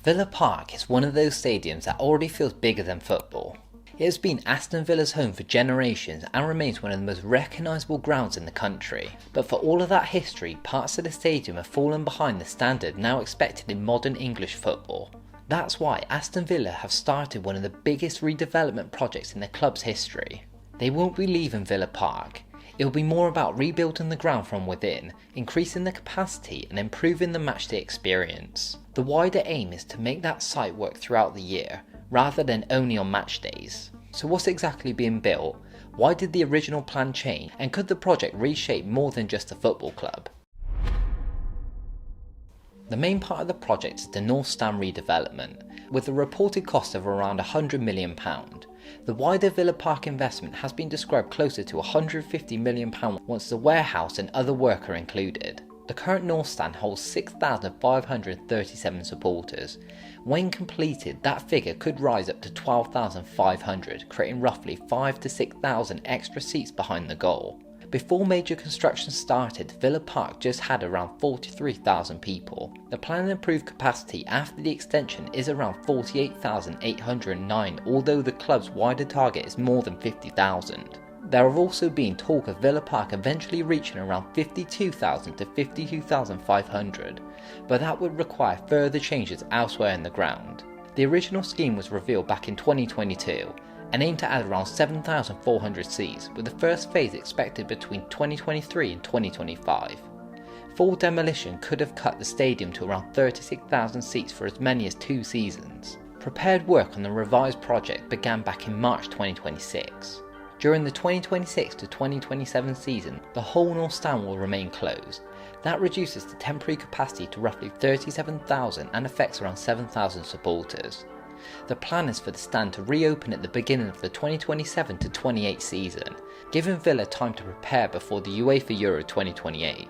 Villa Park is one of those stadiums that already feels bigger than football. It has been Aston Villa's home for generations and remains one of the most recognisable grounds in the country. But for all of that history, parts of the stadium have fallen behind the standard now expected in modern English football. That's why Aston Villa have started one of the biggest redevelopment projects in the club's history. They won't be leaving Villa Park. It will be more about rebuilding the ground from within, increasing the capacity and improving the matchday experience. The wider aim is to make that site work throughout the year, rather than only on match days. So what's exactly being built? Why did the original plan change? And could the project reshape more than just a football club? The main part of the project is the North Stand redevelopment, with a reported cost of around £100 million. The wider Villa Park investment has been described closer to £150 million once the warehouse and other work are included. The current North Stand holds 6,537 supporters. When completed, that figure could rise up to 12,500, creating roughly 5,000 to 6,000 extra seats behind the goal. Before major construction started, Villa Park just had around 43,000 people. The planned improved capacity after the extension is around 48,809, although the club's wider target is more than 50,000. There have also been talk of Villa Park eventually reaching around 52,000 to 52,500, but that would require further changes elsewhere in the ground. The original scheme was revealed back in 2022 and aimed to add around 7,400 seats, with the first phase expected between 2023 and 2025. Full demolition could have cut the stadium to around 36,000 seats for as many as 2 seasons. Prepared work on the revised project began back in March 2026. During the 2026 to 2027 season, the whole North Stand will remain closed. That reduces the temporary capacity to roughly 37,000 and affects around 7,000 supporters. The plan is for the stand to reopen at the beginning of the 2027 to 28 season, giving Villa time to prepare before the UEFA Euro 2028.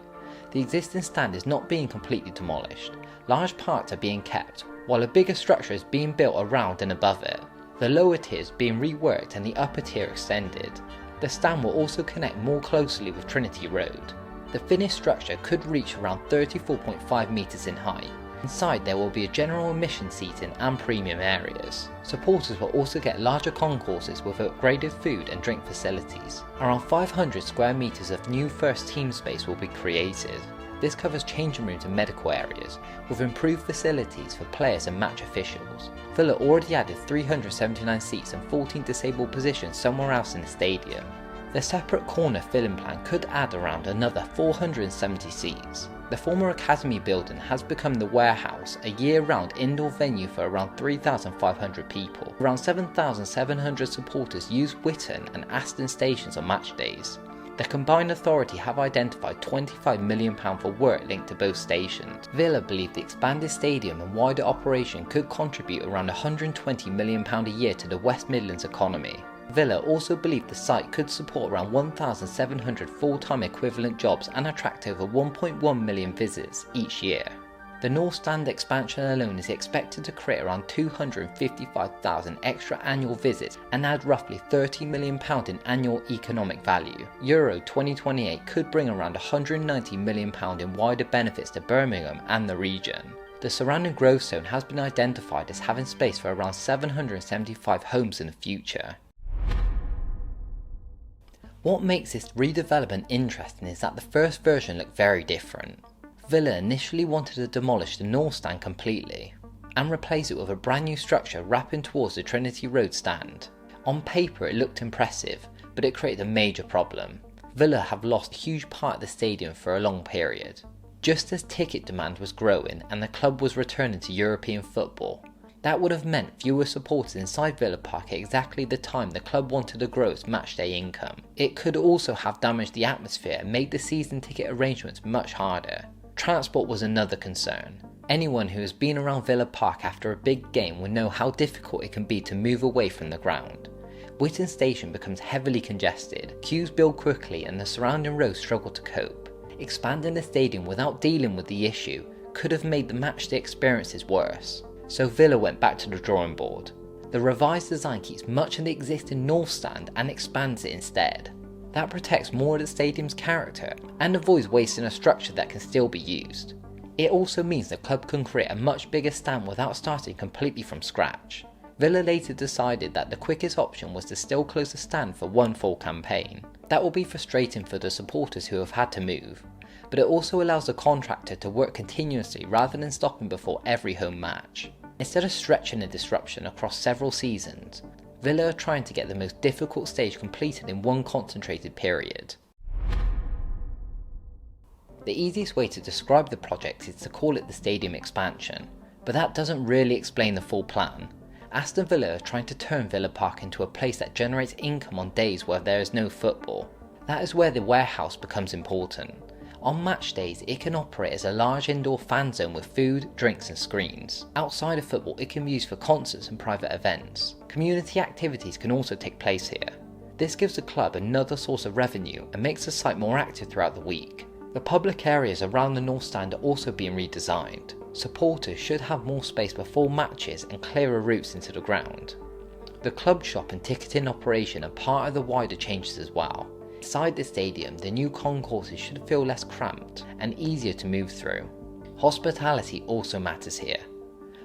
The existing stand is not being completely demolished. Large parts are being kept, while a bigger structure is being built around and above it. The lower tiers being reworked and the upper tier extended. The stand will also connect more closely with Trinity Road. The finished structure could reach around 34.5 metres in height. Inside there will be a general admission seating and premium areas. Supporters will also get larger concourses with upgraded food and drink facilities. Around 500 square metres of new first team space will be created. This covers changing rooms and medical areas, with improved facilities for players and match officials. Villa already added 379 seats and 14 disabled positions somewhere else in the stadium. The separate corner filling plan could add around another 470 seats. The former Academy building has become the warehouse, a year-round indoor venue for around 3,500 people. Around 7,700 supporters use Whitton and Aston stations on match days. The combined authority have identified £25 million for work linked to both stations. Villa believe the expanded stadium and wider operation could contribute around £120 million a year to the West Midlands economy. Villa also believe the site could support around 1,700 full-time equivalent jobs and attract over 1.1 million visits each year. The North Stand expansion alone is expected to create around 255,000 extra annual visits and add roughly £30 million in annual economic value. Euro 2028 could bring around £190 million in wider benefits to Birmingham and the region. The surrounding growth zone has been identified as having space for around 775 homes in the future. What makes this redevelopment interesting is that the first version looked very different. Villa initially wanted to demolish the North Stand completely and replace it with a brand new structure wrapping towards the Trinity Road stand. On paper it looked impressive, but it created a major problem. Villa have lost a huge part of the stadium for a long period. Just as ticket demand was growing and the club was returning to European football, that would have meant fewer supporters inside Villa Park at exactly the time the club wanted to grow its matchday income. It could also have damaged the atmosphere and made the season ticket arrangements much harder. Transport was another concern. Anyone who has been around Villa Park after a big game will know how difficult it can be to move away from the ground. Whitton Station becomes heavily congested, queues build quickly and the surrounding roads struggle to cope. Expanding the stadium without dealing with the issue could have made the matchday experiences worse. So Villa went back to the drawing board. The revised design keeps much of the existing North Stand and expands it instead. That protects more of the stadium's character and avoids wasting a structure that can still be used. It also means the club can create a much bigger stand without starting completely from scratch. Villa later decided that the quickest option was to still close the stand for one full campaign. That will be frustrating for the supporters who have had to move, but it also allows the contractor to work continuously rather than stopping before every home match. Instead of stretching the disruption across several seasons, Villa are trying to get the most difficult stage completed in one concentrated period. The easiest way to describe the project is to call it the stadium expansion, but that doesn't really explain the full plan. Aston Villa are trying to turn Villa Park into a place that generates income on days where there is no football. That is where the warehouse becomes important. On match days, it can operate as a large indoor fan zone with food, drinks and screens. Outside of football, it can be used for concerts and private events. Community activities can also take place here. This gives the club another source of revenue and makes the site more active throughout the week. The public areas around the North Stand are also being redesigned. Supporters should have more space before matches and clearer routes into the ground. The club shop and ticketing operation are part of the wider changes as well. Inside the stadium, the new concourses should feel less cramped and easier to move through. Hospitality also matters here.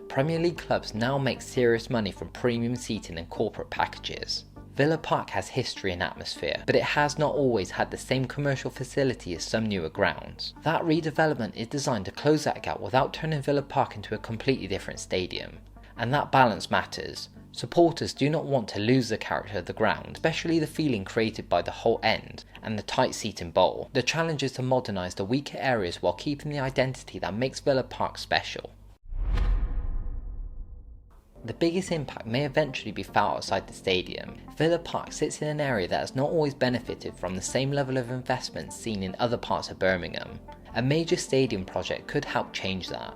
Premier League clubs now make serious money from premium seating and corporate packages. Villa Park has history and atmosphere, but it has not always had the same commercial facility as some newer grounds. That redevelopment is designed to close that gap without turning Villa Park into a completely different stadium. And that balance matters. Supporters do not want to lose the character of the ground, especially the feeling created by the whole end and the tight seating bowl. The challenge is to modernise the weaker areas while keeping the identity that makes Villa Park special. The biggest impact may eventually be felt outside the stadium. Villa Park sits in an area that has not always benefited from the same level of investment seen in other parts of Birmingham. A major stadium project could help change that,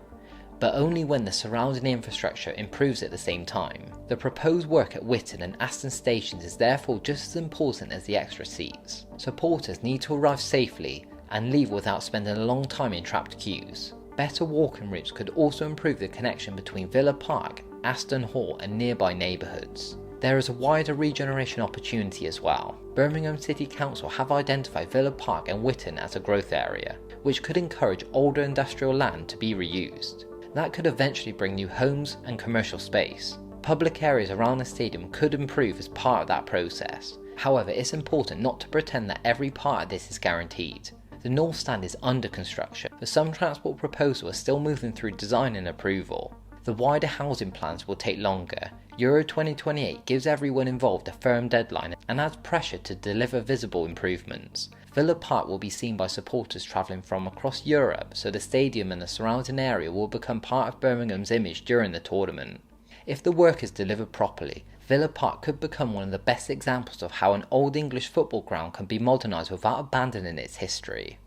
but only when the surrounding infrastructure improves at the same time. The proposed work at Witton and Aston stations is therefore just as important as the extra seats. Supporters need to arrive safely and leave without spending a long time in trapped queues. Better walking routes could also improve the connection between Villa Park, Aston Hall and nearby neighbourhoods. There is a wider regeneration opportunity as well. Birmingham City Council have identified Villa Park and Witton as a growth area, which could encourage older industrial land to be reused. That could eventually bring new homes and commercial space. Public areas around the stadium could improve as part of that process. However, it's important not to pretend that every part of this is guaranteed. The North Stand is under construction, but some transport proposals are still moving through design and approval. The wider housing plans will take longer. Euro 2028 gives everyone involved a firm deadline and adds pressure to deliver visible improvements. Villa Park will be seen by supporters travelling from across Europe, so the stadium and the surrounding area will become part of Birmingham's image during the tournament. If the work is delivered properly, Villa Park could become one of the best examples of how an old English football ground can be modernised without abandoning its history.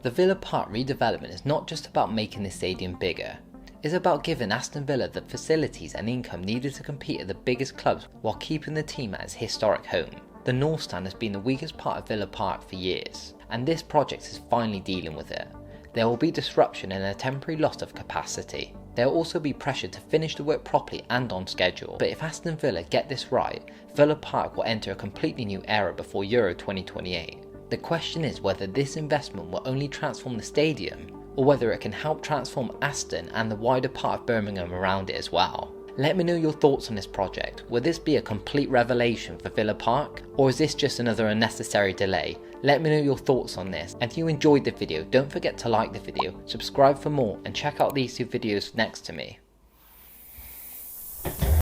The Villa Park redevelopment is not just about making the stadium bigger, it's about giving Aston Villa the facilities and income needed to compete at the biggest clubs while keeping the team at its historic home. The North Stand has been the weakest part of Villa Park for years, and this project is finally dealing with it. There will be disruption and a temporary loss of capacity. There will also be pressure to finish the work properly and on schedule, but if Aston Villa get this right, Villa Park will enter a completely new era before Euro 2028. The question is whether this investment will only transform the stadium, or whether it can help transform Aston and the wider part of Birmingham around it as well. Let me know your thoughts on this project. Will this be a complete revelation for Villa Park, or is this just another unnecessary delay? Let me know your thoughts on this, and if you enjoyed the video, don't forget to like the video, subscribe for more, and check out these two videos next to me.